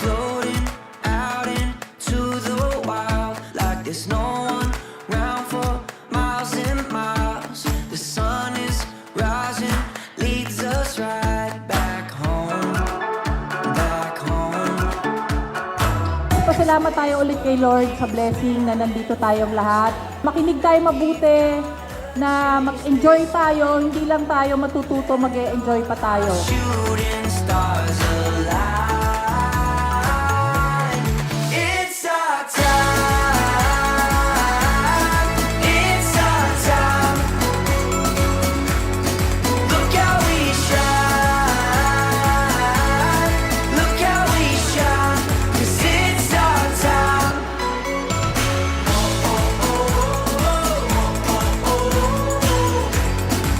Floating out into the wild, like there's no one round for miles and miles. The sun is rising, leads us right back home, back home. Pasalamat tayo ulit kay Lord sa blessing na nandito tayong lahat. Makinig tayo mabuti, na mag-enjoy tayo, hindi lang tayo matututo, mag-enjoy pa tayo. Shooting stars align. It's our time. It's our time. Look how we shine. Look how we shine. 'Cause it's our time.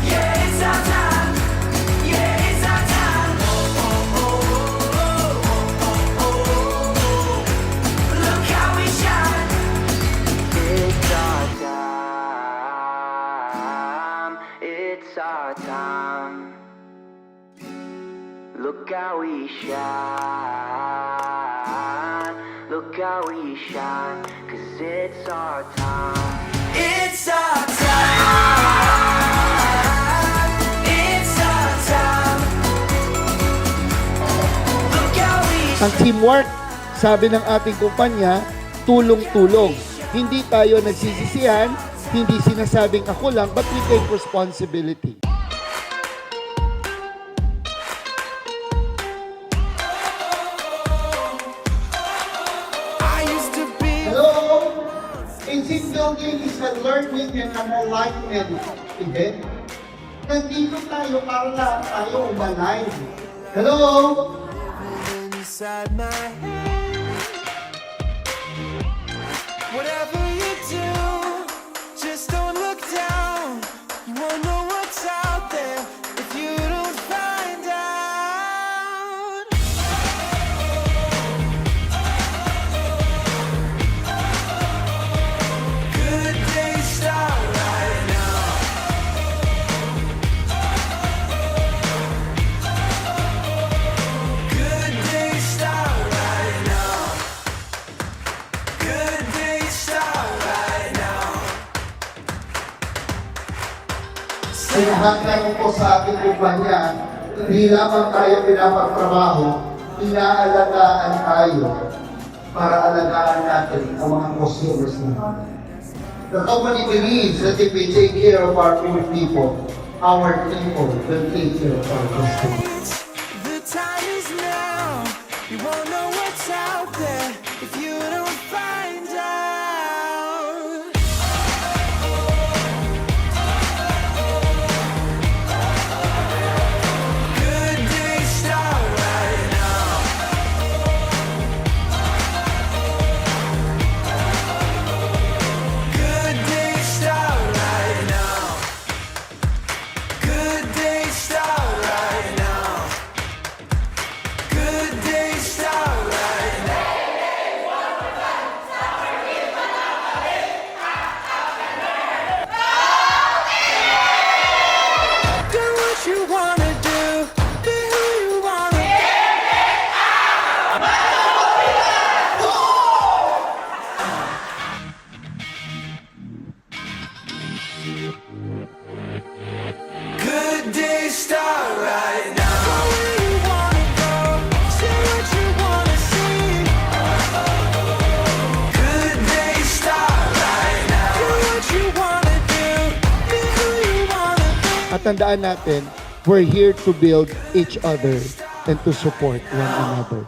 Yeah, it's our time. Yeah, it's our time. Look how we shine. It's our time. It's our time. Look how we shine. Look how we shine. 'Cause it's our time. It's our time. It's our time. Look how we Ang teamwork, sabi ng ating kumpanya, tulong-tulong. Hindi tayo nagsisisihan, hindi sinasabing ako lang, but we take responsibility. I used to be. Hello? Team building is a learning and a more life event. Nandito tayo para lahat tayo umanay. Hello? Inside my head. Whatever you do, just don't look down. You won't know what's out there if you don't find out. Good days start right now. Good days start right now. Good days start right now. Sinahanggan ko sa ating kumpanya, hindi lamang tayo pinapagtrabaho, inaalagaan tayo para alagaan natin ang mga consumers natin. The company believes that if we take care of our own people will take care of our customers. The time is now. You won't know what's out there if you don't find out. Good days start right now. Good days start right now. Good days start right now. Good days start right now. Do what you wanna do, be who you wanna be. Good days start right now. Go where you wanna go, see what you wanna see. Good days start right now. Do what you wanna do, be who you wanna be. At tandaan natin, we're here to build each other and to support one another.